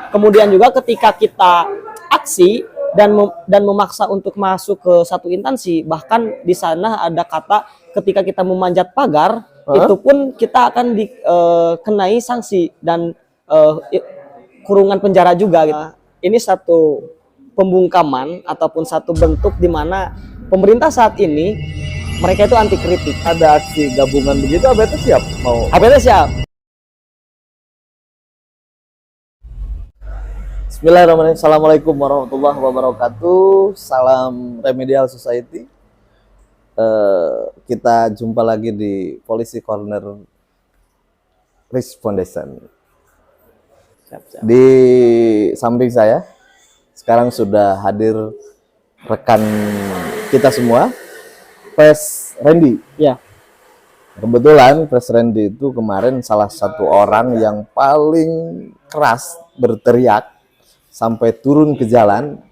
Kemudian juga ketika kita aksi dan memaksa untuk masuk ke satu instansi, bahkan di sana ada kata ketika kita memanjat pagar, itu pun kita akan dikenai sanksi dan kurungan penjara juga gitu. Ini satu pembungkaman ataupun satu bentuk di mana pemerintah saat ini mereka itu anti kritik. Ada aksi gabungan begitu, ABT siap mau? ABT siap. Bismillahirrahmanirrahim. Assalamualaikum warahmatullahi wabarakatuh. Salam Remedial Society. Kita jumpa lagi di Policy Corner Risk Foundation. Siap. Di samping saya sekarang sudah hadir rekan kita semua, Pres Randy. Ya. Kebetulan Pres Randy itu kemarin salah satu orang yang paling keras berteriak sampai turun ke jalan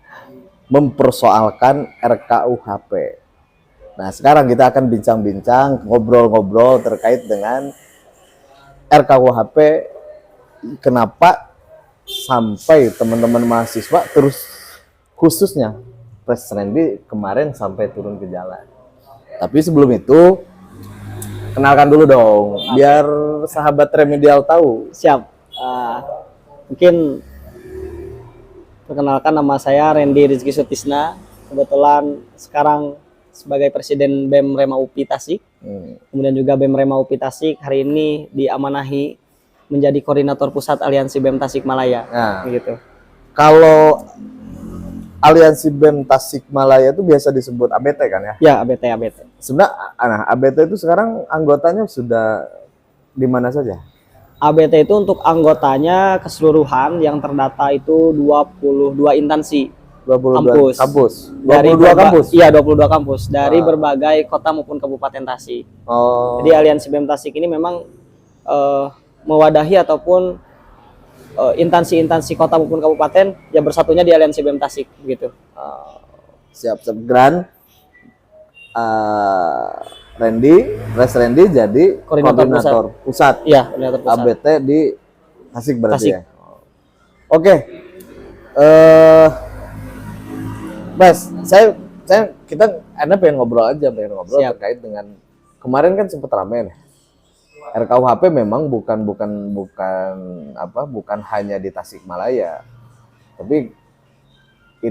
mempersoalkan RKUHP. Nah, sekarang kita akan bincang-bincang, ngobrol-ngobrol terkait dengan RKUHP. Kenapa sampai teman-teman mahasiswa terus, khususnya Pres Randy kemarin sampai turun ke jalan. Tapi sebelum itu, kenalkan dulu dong, biar sahabat Remedial tahu. Siap. Mungkin perkenalkan, nama saya Randy Rizky Sutisna. Kebetulan sekarang sebagai Presiden BEM Rema UPI Tasik. Kemudian juga BEM Rema UPI Tasik hari ini diamanahi menjadi koordinator pusat Aliansi BEM Tasikmalaya. Nah, gitu. Kalau Aliansi BEM Tasikmalaya itu biasa disebut ABT kan ya? Ya, ABT. Sebenarnya ABT itu sekarang anggotanya sudah di mana saja? ABT itu untuk anggotanya keseluruhan yang terdata itu 22 instansi. 22 kampus. Dari 22 kampus? Iya, 22 kampus dari berbagai kota maupun kabupaten Tasik. Jadi Aliansi BEM Tasik ini memang mewadahi ataupun instansi-instansi kota maupun kabupaten yang bersatunya di Aliansi BEM Tasik begitu. Siap. Gran Pres Randy jadi koordinator pusat. Iya, koordinator pusat. ABT di Tasik berarti Tasik. ya. Oke. Mas, Anda pengen ngobrol terkait dengan kemarin kan sempat ramai nih. RKUHP memang bukan hanya di Tasikmalaya. Tapi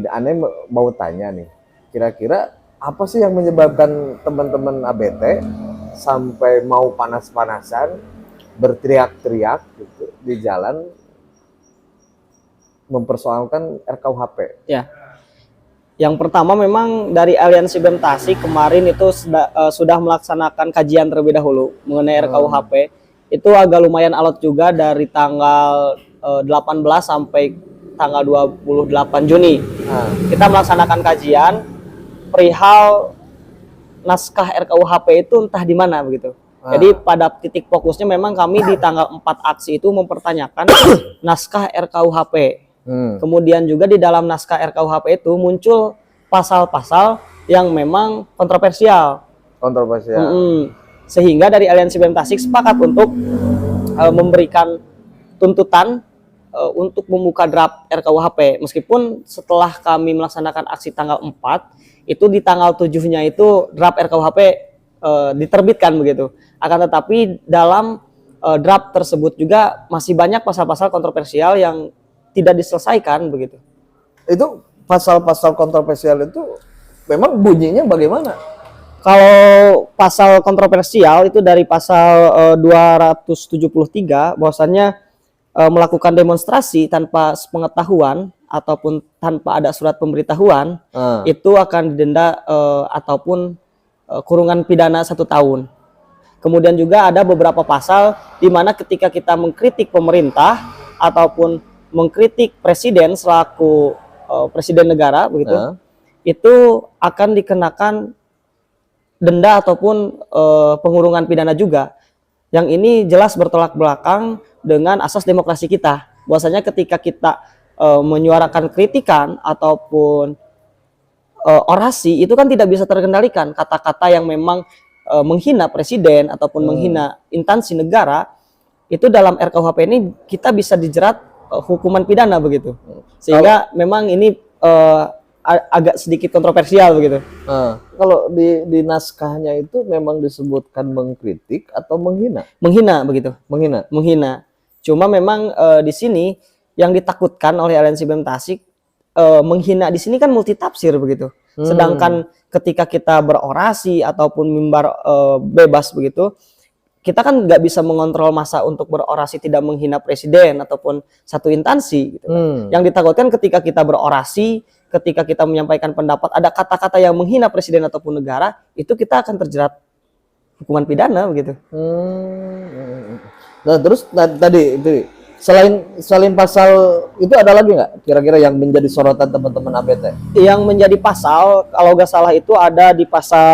Anda mau tanya nih, kira-kira apa sih yang menyebabkan teman-teman ABT sampai mau panas-panasan berteriak-teriak gitu di jalan mempersoalkan RKUHP? Ya. Yang pertama memang dari Aliansi BEM Tasik kemarin itu sudah melaksanakan kajian terlebih dahulu mengenai RKUHP. Itu agak lumayan alot juga dari tanggal 18 sampai tanggal 28 Juni. Kita melaksanakan kajian perihal naskah RKUHP itu entah di mana begitu. Jadi pada titik fokusnya memang kami di tanggal 4 aksi itu mempertanyakan naskah RKUHP. Kemudian juga di dalam naskah RKUHP itu muncul pasal-pasal yang memang kontroversial. Sehingga dari Aliansi BEM Tasik sepakat untuk memberikan tuntutan untuk membuka draft RKUHP. Meskipun setelah kami melaksanakan aksi tanggal 4, itu di tanggal 7-nya itu draft RKUHP diterbitkan begitu. Akan tetapi dalam draft tersebut juga masih banyak pasal-pasal kontroversial yang tidak diselesaikan begitu. Itu pasal-pasal kontroversial itu memang bunyinya bagaimana? Kalau pasal kontroversial itu dari pasal 273 bahwasannya melakukan demonstrasi tanpa sepengetahuan ataupun tanpa ada surat pemberitahuan itu akan didenda ataupun kurungan pidana 1 tahun. Kemudian juga ada beberapa pasal di mana ketika kita mengkritik pemerintah ataupun mengkritik presiden selaku presiden negara begitu, itu akan dikenakan denda ataupun pengurungan pidana juga. Yang ini jelas bertolak belakang dengan asas demokrasi kita. Bahwasanya ketika kita menyuarakan kritikan ataupun orasi itu kan tidak bisa terkendalikan. Kata-kata yang memang menghina presiden ataupun menghina instansi negara itu dalam RKUHP ini kita bisa dijerat hukuman pidana begitu. Sehingga memang ini agak sedikit kontroversial begitu. Nah, kalau di naskahnya itu memang disebutkan mengkritik atau menghina? Menghina begitu. Menghina. Menghina. Cuma memang di sini yang ditakutkan oleh Aliansi BEM Tasik, menghina di sini kan multitafsir begitu. Sedangkan ketika kita berorasi ataupun mimbar bebas begitu, kita kan nggak bisa mengontrol masa untuk berorasi tidak menghina presiden ataupun satu instansi gitu kan. Yang ditakutkan ketika kita berorasi, ketika kita menyampaikan pendapat ada kata-kata yang menghina presiden ataupun negara, itu kita akan terjerat hukuman pidana begitu. Nah, terus tadi itu selain pasal itu ada lagi nggak kira-kira yang menjadi sorotan teman-teman ABT? Yang menjadi pasal kalau nggak salah itu ada di pasal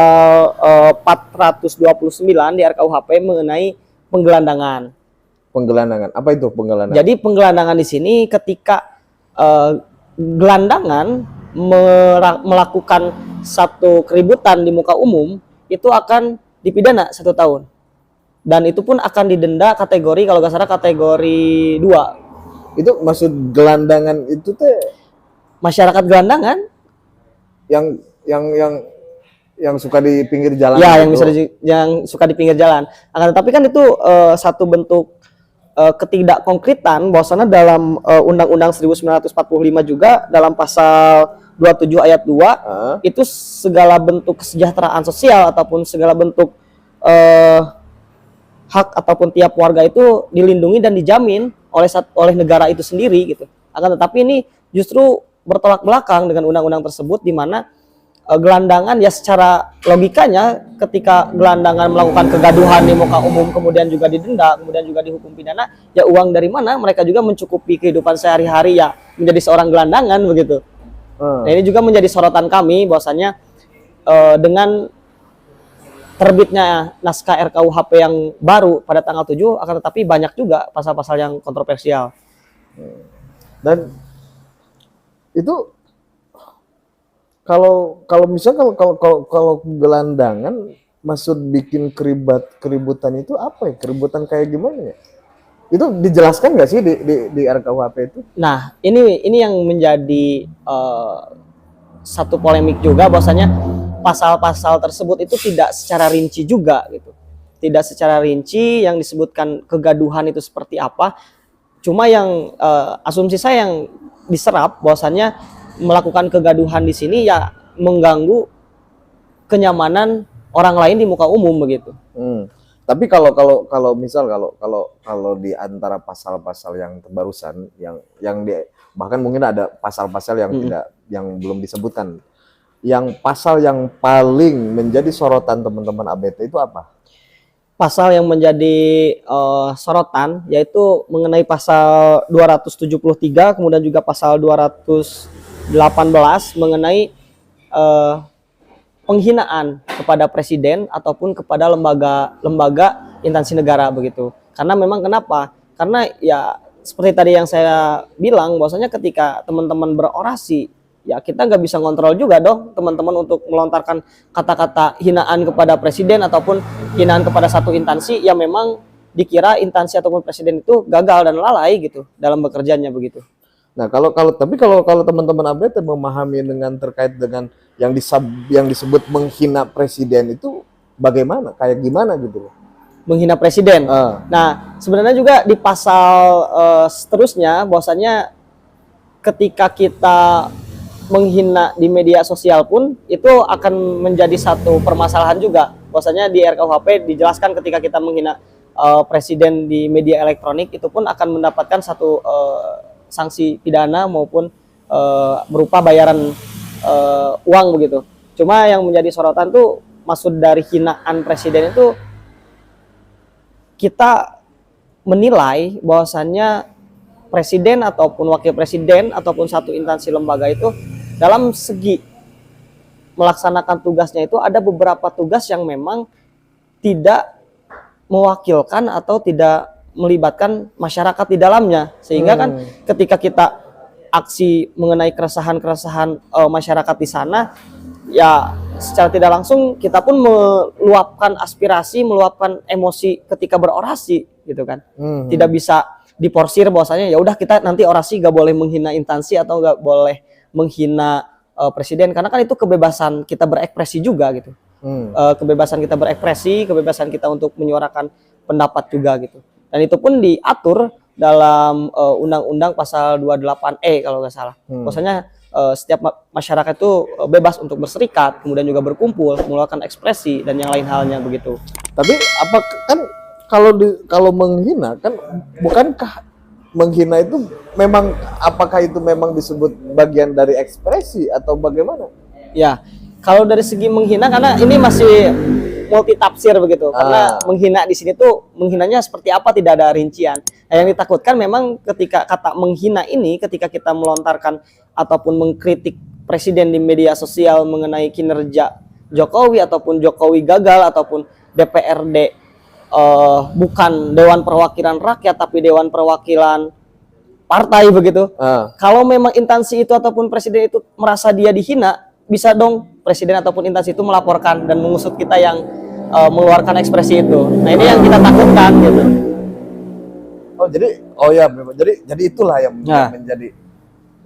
429 di RKUHP mengenai penggelandangan. Penggelandangan. Apa itu penggelandangan? Jadi penggelandangan di sini ketika gelandangan melakukan satu keributan di muka umum itu akan dipidana 1 tahun. Dan itu pun akan didenda kategori kalau nggak salah kategori 2. Itu maksud gelandangan itu teh Masyarakat gelandangan yang suka di pinggir jalan. ya, gitu. yang suka di pinggir jalan. Akan tetapi kan itu satu bentuk ketidakkonkretan bahwasanya dalam Undang-Undang 1945 juga dalam pasal 27 ayat 2 itu segala bentuk kesejahteraan sosial ataupun segala bentuk hak ataupun tiap warga itu dilindungi dan dijamin oleh negara itu sendiri gitu. Akan tetapi ini justru bertolak belakang dengan undang-undang tersebut, di mana gelandangan ya secara logikanya ketika gelandangan melakukan kegaduhan di muka umum kemudian juga didenda, kemudian juga dihukum pidana, ya uang dari mana mereka juga mencukupi kehidupan sehari-hari ya menjadi seorang gelandangan begitu. Nah, ini juga menjadi sorotan kami bahwasanya dengan terbitnya naskah RKUHP yang baru pada tanggal 7 akan tetapi banyak juga pasal-pasal yang kontroversial. Dan itu kalau misalnya kalau gelandangan maksud bikin keributan itu apa ya? Keributan kayak gimana ya? Itu dijelaskan nggak sih di RKUHP itu? Nah, ini yang menjadi satu polemik juga bahwasanya pasal-pasal tersebut itu tidak secara rinci juga gitu. Tidak secara rinci yang disebutkan kegaduhan itu seperti apa. Cuma yang asumsi saya yang diserap bahwasanya melakukan kegaduhan di sini ya mengganggu kenyamanan orang lain di muka umum begitu. Tapi kalau misal kalau di antara pasal-pasal yang barusan yang bahkan mungkin ada pasal-pasal yang yang belum disebutkan. Yang pasal yang paling menjadi sorotan teman-teman ABT itu apa? Pasal yang menjadi sorotan yaitu mengenai pasal 273 kemudian juga pasal 218 mengenai penghinaan kepada presiden ataupun kepada lembaga instansi negara begitu. Karena memang kenapa? Karena ya seperti tadi yang saya bilang bahwasanya ketika teman-teman berorasi ya kita nggak bisa ngontrol juga dong teman-teman untuk melontarkan kata-kata hinaan kepada presiden ataupun hinaan kepada satu instansi yang memang dikira instansi ataupun presiden itu gagal dan lalai gitu dalam bekerjanya begitu. Nah, kalau teman-teman ABT memahami dengan terkait dengan yang disebut menghina presiden itu bagaimana? Kayak gimana gitu loh? Menghina presiden. Nah, sebenarnya juga di pasal seterusnya bahwasanya ketika kita menghina di media sosial pun itu akan menjadi satu permasalahan juga. Bahwasanya di RKUHP dijelaskan ketika kita menghina presiden di media elektronik itu pun akan mendapatkan satu sanksi pidana maupun berupa bayaran uang begitu. Cuma yang menjadi sorotan tuh maksud dari hinaan presiden itu kita menilai bahwasannya presiden ataupun wakil presiden ataupun satu instansi lembaga itu dalam segi melaksanakan tugasnya itu ada beberapa tugas yang memang tidak mewakilkan atau tidak melibatkan masyarakat di dalamnya, sehingga kan ketika kita aksi mengenai keresahan masyarakat di sana ya secara tidak langsung kita pun meluapkan aspirasi, meluapkan emosi ketika berorasi gitu kan. Tidak bisa diporsir bahwasanya ya udah kita nanti orasi gak boleh menghina instansi atau gak boleh menghina presiden, karena kan itu kebebasan kita berekspresi juga gitu. Kebebasan kita berekspresi, kebebasan kita untuk menyuarakan pendapat juga gitu. Dan itu pun diatur dalam Undang-Undang pasal 28E kalau nggak salah. Bahwasanya setiap masyarakat itu bebas untuk berserikat, kemudian juga berkumpul, mengeluarkan ekspresi dan yang lain halnya begitu. Tapi apa kan kalau menghina kan, bukankah menghina itu memang, apakah itu memang disebut bagian dari ekspresi atau bagaimana? Ya, kalau dari segi menghina, karena ini masih multi tafsir begitu. Karena menghina di sini tuh menghinanya seperti apa tidak ada rincian. Nah, yang ditakutkan memang ketika kata menghina ini, ketika kita melontarkan ataupun mengkritik presiden di media sosial mengenai kinerja Jokowi ataupun Jokowi gagal ataupun DPRD bukan Dewan Perwakilan Rakyat tapi Dewan Perwakilan Partai begitu. Kalau memang instansi itu ataupun presiden itu merasa dia dihina, bisa dong presiden ataupun instansi itu melaporkan dan mengusut kita yang mengeluarkan ekspresi itu. Nah, ini yang kita takutkan gitu. Jadi itulah yang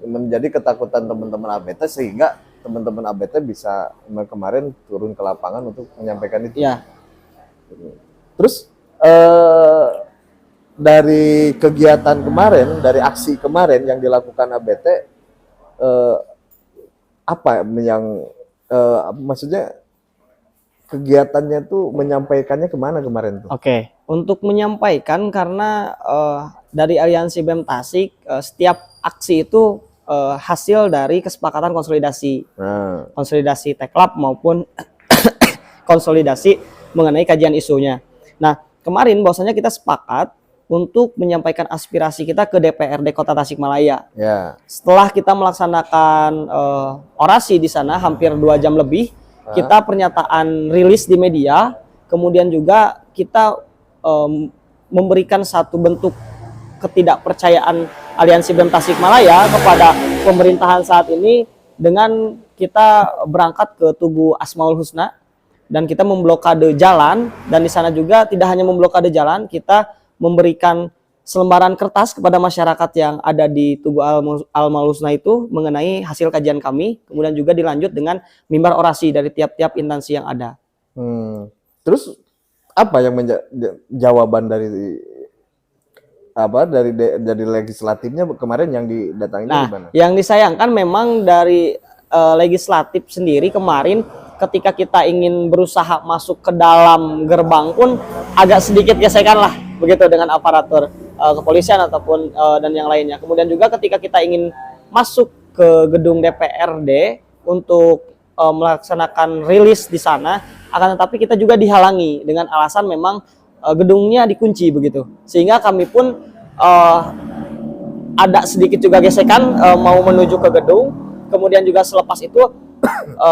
menjadi ketakutan teman-teman ABT, sehingga teman-teman ABT bisa kemarin turun ke lapangan untuk menyampaikan itu. Ya. Terus dari kegiatan kemarin, dari aksi kemarin yang dilakukan ABT, apa yang maksudnya kegiatannya tuh menyampaikannya kemana kemarin tuh? Oke, untuk menyampaikan karena dari Aliansi BEM Tasik setiap aksi itu hasil dari kesepakatan konsolidasi, konsolidasi Teklab maupun konsolidasi mengenai kajian isunya. Nah, kemarin bahwasanya kita sepakat untuk menyampaikan aspirasi kita ke DPRD Kota Tasikmalaya. Setelah kita melaksanakan orasi di sana hampir 2 jam lebih, kita pernyataan rilis di media, kemudian juga kita memberikan satu bentuk ketidakpercayaan Aliansi BEM Tasikmalaya kepada pemerintahan saat ini dengan kita berangkat ke Tugu Asmaul Husna dan kita memblokade jalan, dan di sana juga tidak hanya memblokade jalan, kita memberikan selembaran kertas kepada masyarakat yang ada di Tugu Asmaul Husna itu mengenai hasil kajian kami, kemudian juga dilanjut dengan mimbar orasi dari tiap-tiap instansi yang ada. Terus apa yang jawaban dari legislatifnya kemarin yang didatangi? Gimana? Yang disayangkan memang dari legislatif sendiri kemarin ketika kita ingin berusaha masuk ke dalam gerbang pun agak sedikit gesekan lah begitu dengan aparatur kepolisian ataupun dan yang lainnya. Kemudian juga ketika kita ingin masuk ke gedung DPRD untuk melaksanakan rilis di sana, akan tetapi kita juga dihalangi dengan alasan memang gedungnya dikunci begitu, sehingga kami pun ada sedikit juga gesekan mau menuju ke gedung. Kemudian juga selepas itu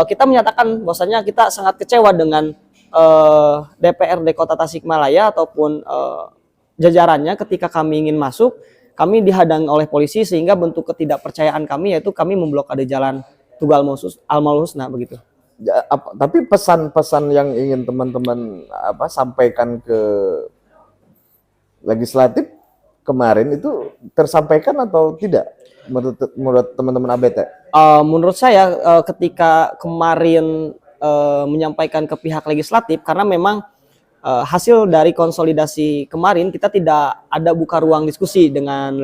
kita menyatakan bahwasanya kita sangat kecewa dengan DPRD Kota Tasikmalaya ataupun jajarannya ketika kami ingin masuk, kami dihadang oleh polisi sehingga bentuk ketidakpercayaan kami yaitu kami memblokade jalan Tugu Asmaul Husna begitu. Tapi pesan-pesan yang ingin teman-teman sampaikan ke legislatif kemarin itu tersampaikan atau tidak menurut teman-teman ABT? Menurut saya ketika kemarin menyampaikan ke pihak legislatif, karena memang hasil dari konsolidasi kemarin kita tidak ada buka ruang diskusi dengan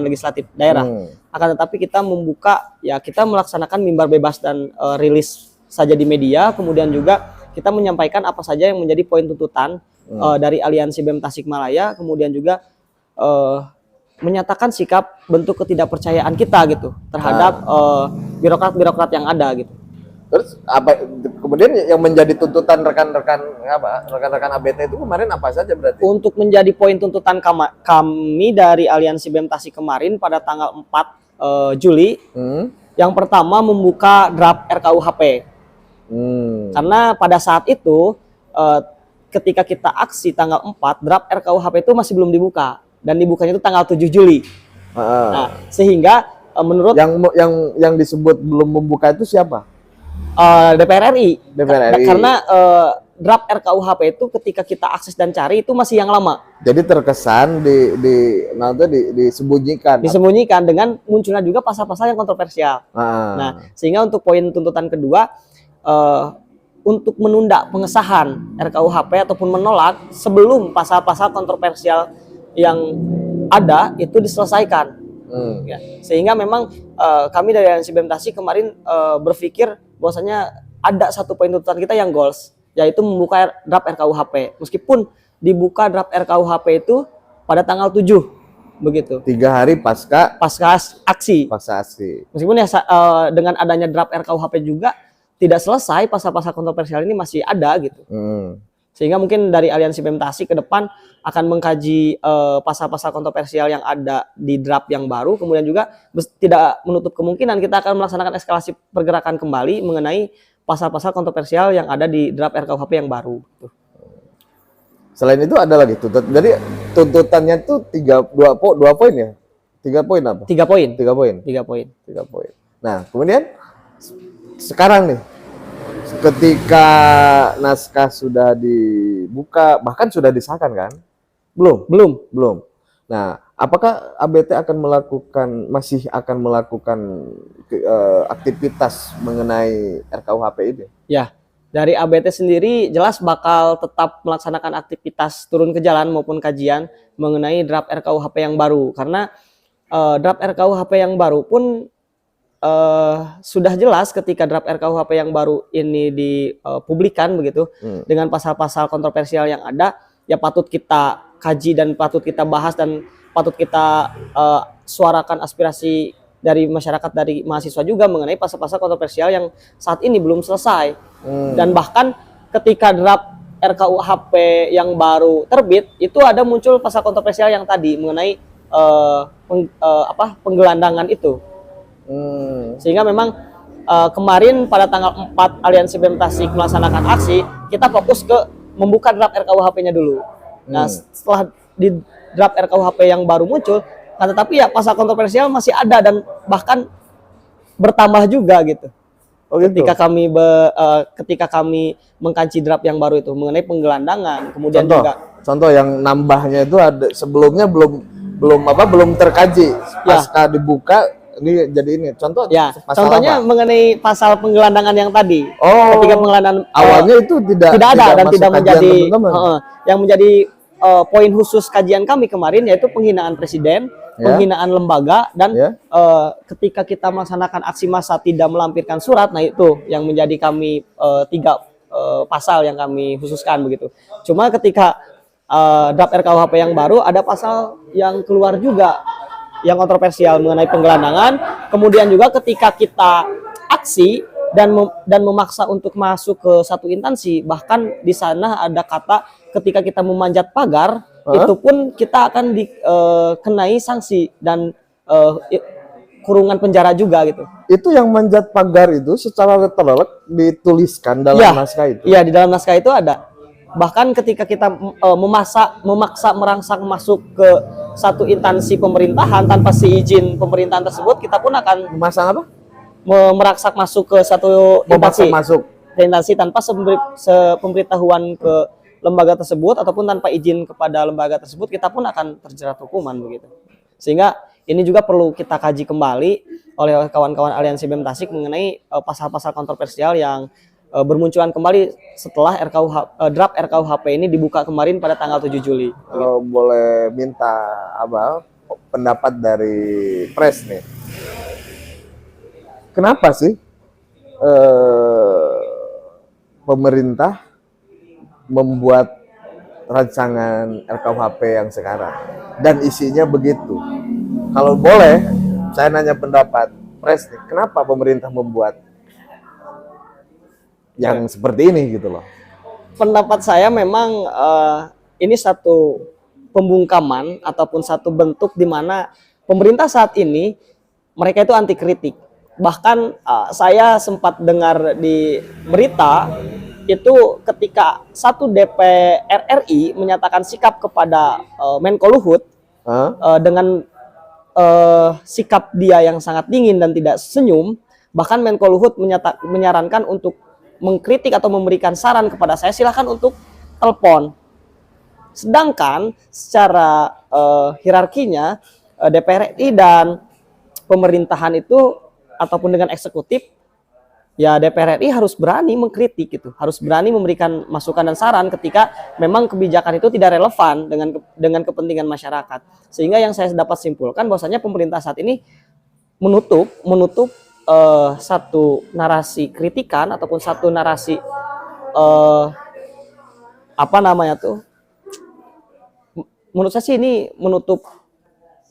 legislatif daerah. Akan tetapi kita membuka, ya kita melaksanakan mimbar bebas dan rilis saja di media, kemudian juga kita menyampaikan apa saja yang menjadi poin tuntutan dari Aliansi BEM Tasikmalaya, kemudian juga menyatakan sikap bentuk ketidakpercayaan kita gitu terhadap birokrat-birokrat yang ada gitu. Terus kemudian yang menjadi tuntutan rekan-rekan ABT itu kemarin apa saja berarti? Untuk menjadi poin tuntutan kami dari Aliansi BEM Tasik kemarin pada tanggal 4 Juli, yang pertama membuka draft RKUHP. Karena pada saat itu ketika kita aksi tanggal 4, draft RKUHP itu masih belum dibuka dan dibukanya itu tanggal 7 Juli. Nah, sehingga menurut yang disebut belum membuka itu siapa? DPR RI. DPR RI. Karena draft RKUHP itu ketika kita akses dan cari itu masih yang lama. Jadi terkesan Disembunyikan dengan munculnya juga pasal-pasal yang kontroversial. Nah, sehingga untuk poin tuntutan kedua, untuk menunda pengesahan RKUHP ataupun menolak sebelum pasal-pasal kontroversial yang ada itu diselesaikan. Ya, sehingga memang kami dari Aliansi BEM Tasik kemarin berpikir bahwasanya ada satu poin tuntutan kita yang goals, yaitu membuka draft RKUHP. Meskipun dibuka draft RKUHP itu pada tanggal 7 begitu. 3 hari pasca aksi. Meskipun ya dengan adanya draft RKUHP juga tidak selesai, pasal-pasal kontroversial ini masih ada gitu. Sehingga mungkin dari Aliansi BEM Tasik ke depan akan mengkaji pasal-pasal kontroversial yang ada di draft yang baru, kemudian juga tidak menutup kemungkinan kita akan melaksanakan eskalasi pergerakan kembali mengenai pasal-pasal kontroversial yang ada di draft RKUHP yang baru. Selain itu ada lagi tuntutan. Jadi tuntutannya tuh 2 poin ya? 3 poin apa? 3 poin. 3 poin. 3 poin. 3 poin. Nah, kemudian sekarang nih, ketika naskah sudah dibuka, bahkan sudah disahkan kan? Belum. Nah, apakah ABT masih akan melakukan aktivitas mengenai RKUHP ini? Ya, dari ABT sendiri jelas bakal tetap melaksanakan aktivitas turun ke jalan maupun kajian mengenai draft RKUHP yang baru. Karena draft RKUHP yang baru pun sudah jelas ketika draft RKUHP yang baru ini dipublikkan begitu, dengan pasal-pasal kontroversial yang ada, ya patut kita kaji dan patut kita bahas dan patut kita suarakan aspirasi dari masyarakat, dari mahasiswa juga mengenai pasal-pasal kontroversial yang saat ini belum selesai. Dan bahkan ketika draft RKUHP yang baru terbit itu ada muncul pasal kontroversial yang tadi mengenai penggelandangan itu. Sehingga memang kemarin pada tanggal 4 Aliansi BEM Tasik melaksanakan aksi, kita fokus ke membuka draft RKUHP-nya dulu. Nah, setelah di draft RKUHP yang baru muncul, nah tetapi ya pasal kontroversial masih ada dan bahkan bertambah juga gitu. Gitu. Ketika kami mengkaji draft yang baru itu mengenai penggelandangan, kemudian contoh yang nambahnya itu ada sebelumnya belum terkaji, pasca dibuka ini jadi ini. Contohnya mengenai pasal penggelandangan yang tadi. Ketika penggelandangan awalnya itu tidak ada dan tidak menjadi yang menjadi poin khusus kajian kami kemarin, yaitu penghinaan presiden, penghinaan lembaga, dan ketika kita melaksanakan aksi massa tidak melampirkan surat. Nah, itu yang menjadi kami 3 pasal yang kami khususkan begitu. Cuma ketika draft RKUHP yang baru ada pasal yang keluar juga yang kontroversial mengenai penggelandangan. Kemudian juga ketika kita aksi dan memaksa untuk masuk ke satu instansi, bahkan di sana ada kata ketika kita memanjat pagar, itu pun kita akan dikenai sanksi dan kurungan penjara juga gitu. Itu yang manjat pagar itu secara letterlek dituliskan dalam naskah itu? Iya, di dalam naskah itu ada. Bahkan ketika kita memaksa merangsang masuk ke satu instansi pemerintahan tanpa seizin pemerintahan tersebut, kita pun akan memasang apa? Meraksak masuk ke satu instansi tanpa sepemberitahuan ke lembaga tersebut ataupun tanpa izin kepada lembaga tersebut, kita pun akan terjerat hukuman begitu. Sehingga ini juga perlu kita kaji kembali oleh kawan-kawan Aliansi BEM Tasik mengenai pasal-pasal kontroversial yang bermunculan kembali setelah draft RKUHP ini dibuka kemarin pada tanggal 7 Juli. Kalau boleh minta pendapat dari Pres nih. Kenapa sih pemerintah membuat rancangan RKUHP yang sekarang dan isinya begitu? Kalau boleh, saya nanya pendapat Pres nih, kenapa pemerintah membuat yang seperti ini gitu loh? Pendapat saya memang ini satu pembungkaman ataupun satu bentuk di mana pemerintah saat ini mereka itu anti kritik. Bahkan saya sempat dengar di berita itu ketika satu DPR RI menyatakan sikap kepada Menko Luhut dengan sikap dia yang sangat dingin dan tidak senyum, bahkan Menko Luhut menyarankan untuk mengkritik atau memberikan saran kepada saya, silahkan untuk telepon. Sedangkan secara hierarkinya DPR RI dan pemerintahan itu ataupun dengan eksekutif, ya DPR RI harus berani mengkritik gitu, harus berani memberikan masukan dan saran ketika memang kebijakan itu tidak relevan dengan kepentingan masyarakat. Sehingga yang saya dapat simpulkan bahwasanya pemerintah saat ini menutup satu narasi kritikan ataupun satu narasi apa namanya tuh, menurut saya sih ini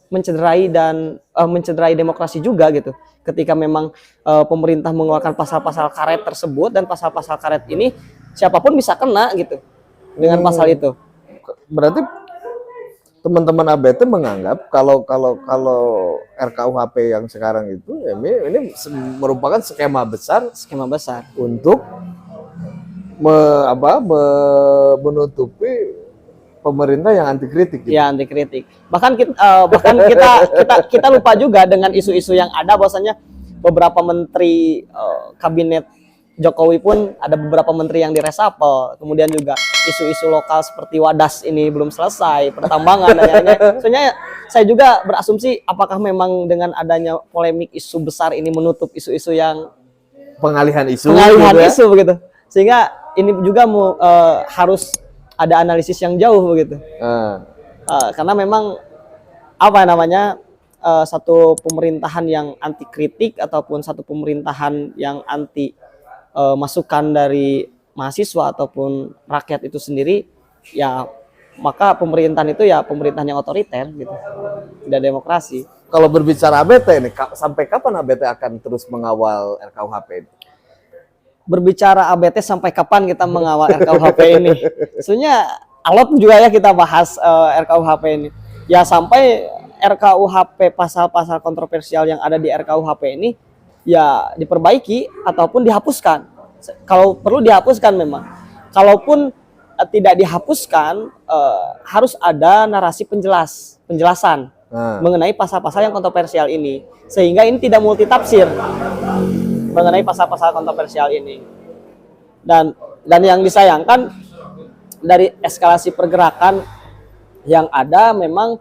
mencederai demokrasi juga gitu. Ketika memang pemerintah mengeluarkan pasal-pasal karet tersebut, dan pasal-pasal karet ini siapapun bisa kena gitu dengan pasal itu. Berarti teman-teman ABT menganggap kalau RKUHP yang sekarang itu ini merupakan skema besar untuk menutupi pemerintah yang anti kritik gitu. Ya, anti kritik. Bahkan kita lupa juga dengan isu-isu yang ada, bahwasanya beberapa menteri kabinet Jokowi pun ada beberapa menteri yang diresapel. Kemudian juga isu-isu lokal seperti Wadas ini belum selesai, pertambangan dan lain-lain. Soalnya saya juga berasumsi apakah memang dengan adanya polemik isu besar ini menutup isu-isu yang pengalihan isu begitu. Sehingga ini juga harus ada analisis yang jauh begitu. Karena memang satu pemerintahan yang anti kritik ataupun satu pemerintahan yang anti masukan dari mahasiswa ataupun rakyat itu sendiri, ya maka pemerintahan itu ya pemerintahan yang otoriter gitu, tidak demokrasi. Kalau berbicara ABT ini, sampai kapan ABT akan terus mengawal RKUHP ini? Berbicara ABT sampai kapan kita mengawal RKUHP ini? Sebenarnya alot juga ya kita bahas RKUHP ini. Ya sampai RKUHP pasal-pasal kontroversial yang ada di RKUHP ini ya diperbaiki ataupun dihapuskan. Kalau perlu dihapuskan memang. Kalaupun tidak dihapuskan, harus ada narasi penjelasan mengenai pasal-pasal yang kontroversial ini, sehingga ini tidak multitafsir mengenai pasal-pasal kontroversial ini. Dan yang disayangkan dari eskalasi pergerakan yang ada, memang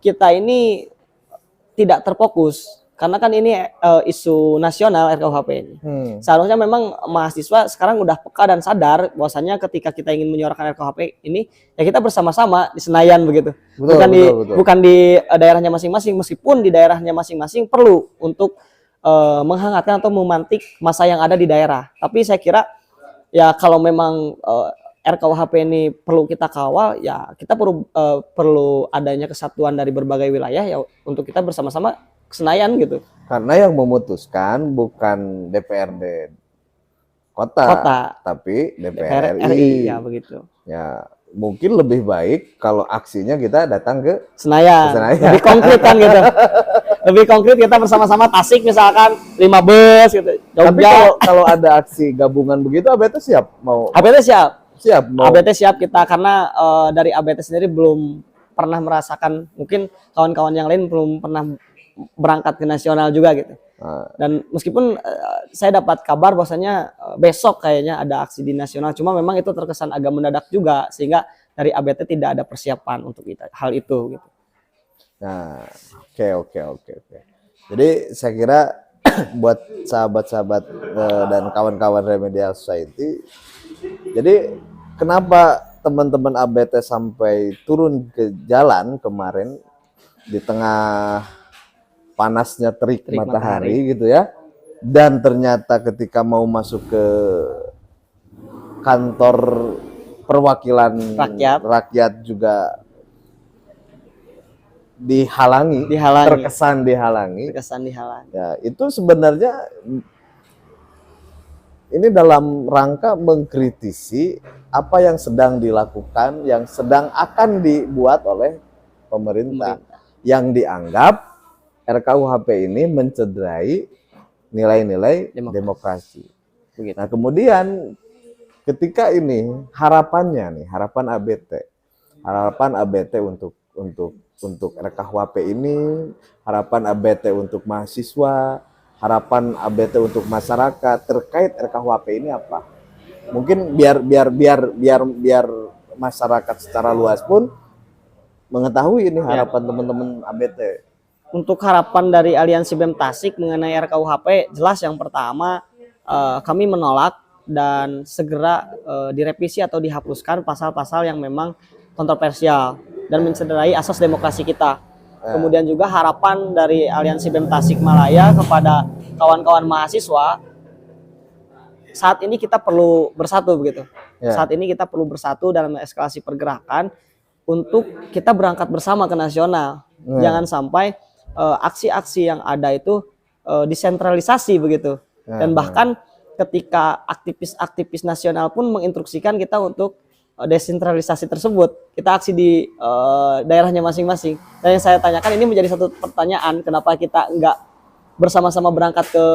kita ini tidak terfokus, karena kan ini isu nasional RKUHP ini. Seharusnya memang mahasiswa sekarang udah peka dan sadar bahwasanya ketika kita ingin menyuarakan RKUHP ini, ya kita bersama-sama di Senayan begitu. Bukan di daerahnya masing-masing, meskipun di daerahnya masing-masing perlu untuk menghangatkan atau memantik masa yang ada di daerah. Tapi saya kira ya kalau memang RKUHP ini perlu kita kawal, ya kita perlu adanya kesatuan dari berbagai wilayah ya untuk kita bersama-sama ke Senayan gitu. Karena yang memutuskan bukan DPRD kota, tapi DPR RI. Ya begitu. Ya mungkin lebih baik kalau aksinya kita datang ke Senayan. Lebih konkret kan gitu. Lebih konkret kita bersama-sama Tasik misalkan 5 bus gitu. Tapi kalau ada aksi gabungan begitu, ABT siap mau? ABT siap. Mau. ABT siap kita, karena dari ABT sendiri belum pernah merasakan, mungkin kawan-kawan yang lain belum pernah berangkat ke nasional juga gitu. Dan meskipun saya dapat kabar bahwasanya besok kayaknya ada aksi di nasional, cuma memang itu terkesan agak mendadak juga, sehingga dari ABT tidak ada persiapan untuk hal itu gitu. Nah, oke. Jadi saya kira buat sahabat-sahabat dan kawan-kawan Remedial Society, jadi kenapa teman-teman ABT sampai turun ke jalan kemarin di tengah panasnya terik matahari gitu ya, dan ternyata ketika mau masuk ke kantor perwakilan rakyat juga dihalangi. Terkesan dihalangi. Ya, itu sebenarnya ini dalam rangka mengkritisi apa yang sedang dilakukan, yang sedang akan dibuat oleh pemerintah. Yang dianggap RKUHP ini mencederai nilai-nilai demokrasi. Begitu. Nah, kemudian ketika ini harapan ABT untuk RKUHP ini, harapan ABT untuk mahasiswa, harapan ABT untuk masyarakat terkait RKUHP ini apa? Mungkin biar masyarakat secara luas pun mengetahui ini harapan teman-teman ABT. Untuk harapan dari Aliansi BEM Tasik mengenai RKUHP, jelas yang pertama kami menolak dan segera direvisi atau dihapuskan pasal-pasal yang memang kontroversial dan mencederai asas demokrasi kita. Kemudian juga harapan dari Aliansi BEM Tasikmalaya kepada kawan-kawan mahasiswa, saat ini kita perlu bersatu begitu. Saat ini kita perlu bersatu dalam eskalasi pergerakan untuk kita berangkat bersama ke nasional. Jangan sampai aksi-aksi yang ada itu disentralisasi begitu. Dan bahkan ketika aktivis-aktivis nasional pun menginstruksikan kita untuk desentralisasi tersebut, kita aksi di daerahnya masing-masing. Dan yang saya tanyakan ini menjadi satu pertanyaan, kenapa kita enggak bersama-sama berangkat ke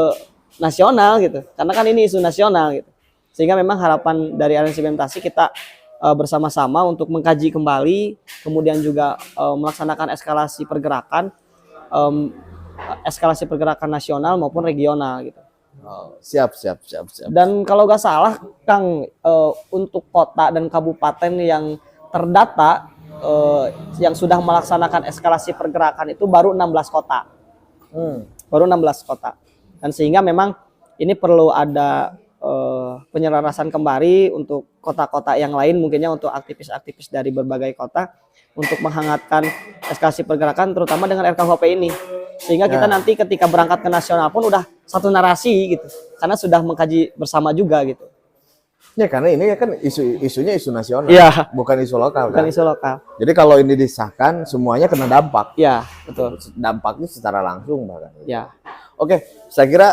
nasional gitu? Karena kan ini isu nasional gitu. Sehingga memang harapan dari Aliansi BEM Tasik kita bersama-sama untuk mengkaji kembali, kemudian juga melaksanakan eskalasi pergerakan nasional maupun regional gitu. Oh, siap. Dan kalau nggak salah, Kang, untuk kota dan kabupaten yang terdata yang sudah melaksanakan eskalasi pergerakan itu baru 16 kota. Baru 16 kota. Dan sehingga memang ini perlu ada penyelarasan kembali untuk kota-kota yang lain, mungkinnya untuk aktivis-aktivis dari berbagai kota untuk menghangatkan eskalasi pergerakan terutama dengan RKUHP ini, sehingga kita nanti ketika berangkat ke nasional pun udah satu narasi gitu, karena sudah mengkaji bersama juga gitu. Ya karena ini kan isunya isu nasional, bukan isu lokal. Bukan isu lokal. Jadi kalau ini disahkan semuanya kena dampak. Ya, betul. Dampaknya secara langsung bahkan. Ya. Oke, saya kira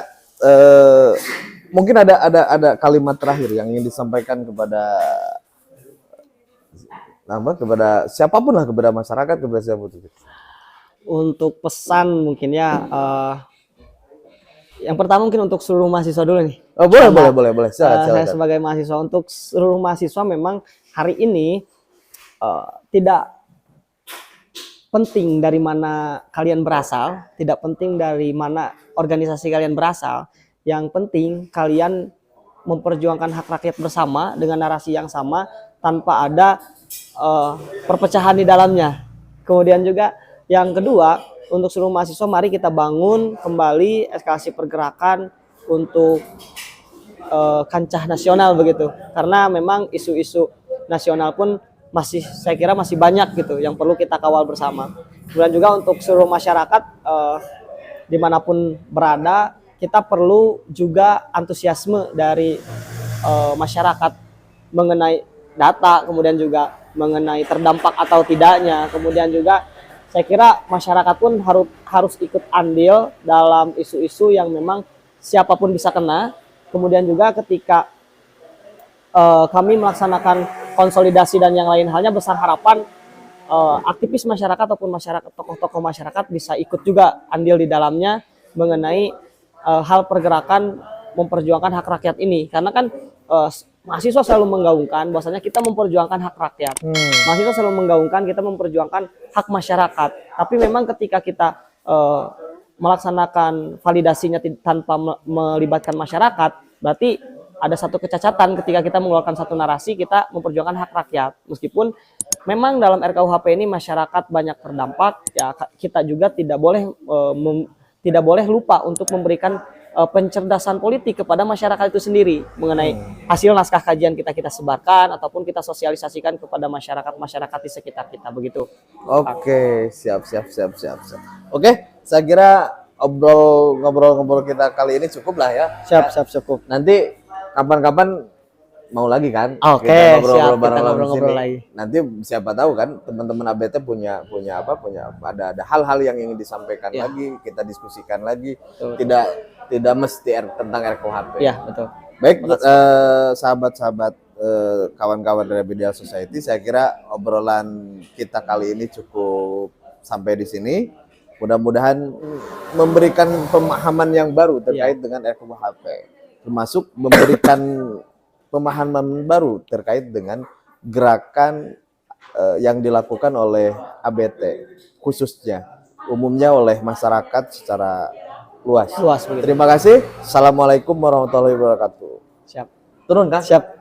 mungkin ada kalimat terakhir yang ingin disampaikan kepada siapapun lah, kepada masyarakat, kepada siapapun. Untuk pesan mungkin ya, yang pertama mungkin untuk seluruh mahasiswa dulu nih. Oh, boleh. Saya sebagai mahasiswa, untuk seluruh mahasiswa memang hari ini tidak penting dari mana kalian berasal, tidak penting dari mana organisasi kalian berasal. Yang penting kalian memperjuangkan hak rakyat bersama dengan narasi yang sama tanpa ada perpecahan di dalamnya. Kemudian juga yang kedua, untuk seluruh mahasiswa, mari kita bangun kembali eskalasi pergerakan untuk kancah nasional begitu. Karena memang isu-isu nasional pun saya kira masih banyak gitu yang perlu kita kawal bersama. Kemudian juga untuk seluruh masyarakat dimanapun berada, kita perlu juga antusiasme dari masyarakat mengenai data, kemudian juga mengenai terdampak atau tidaknya. Kemudian juga saya kira masyarakat pun harus ikut andil dalam isu-isu yang memang siapapun bisa kena. Kemudian juga ketika kami melaksanakan konsolidasi dan yang lain halnya, besar harapan aktivis masyarakat ataupun masyarakat, tokoh-tokoh masyarakat bisa ikut juga andil di dalamnya mengenai hal pergerakan memperjuangkan hak rakyat ini. Karena kan mahasiswa selalu menggaungkan bahwasanya kita memperjuangkan hak rakyat. Mahasiswa selalu menggaungkan kita memperjuangkan hak masyarakat. Tapi memang ketika kita melaksanakan validasinya tanpa melibatkan masyarakat, berarti ada satu kecacatan ketika kita mengeluarkan satu narasi kita memperjuangkan hak rakyat. Meskipun memang dalam RKUHP ini masyarakat banyak terdampak, ya kita juga tidak boleh lupa untuk memberikan pencerdasan politik kepada masyarakat itu sendiri mengenai hasil naskah kajian kita sebarkan ataupun kita sosialisasikan kepada masyarakat di sekitar kita begitu. Oke, siap. Oke, saya kira ngobrol-ngobrol kita kali ini cukup lah ya. Siap cukup. Nanti kapan-kapan mau lagi kan? Oke, kita ngobrol bareng-bareng lagi. Nanti siapa tahu kan teman-teman ABT punya ada hal-hal yang ingin disampaikan lagi, kita diskusikan lagi. Tidak mesti tentang RKUHP. Iya, betul. Baik, sahabat-sahabat kawan-kawan dari Media Society, saya kira obrolan kita kali ini cukup sampai di sini. Mudah-mudahan memberikan pemahaman yang baru terkait dengan RKUHP, termasuk memberikan pemahaman baru terkait dengan gerakan yang dilakukan oleh ABT, khususnya umumnya oleh masyarakat secara luas. Luas begitu. Terima kasih. Assalamualaikum warahmatullahi wabarakatuh. Siap. Turun kan? Siap.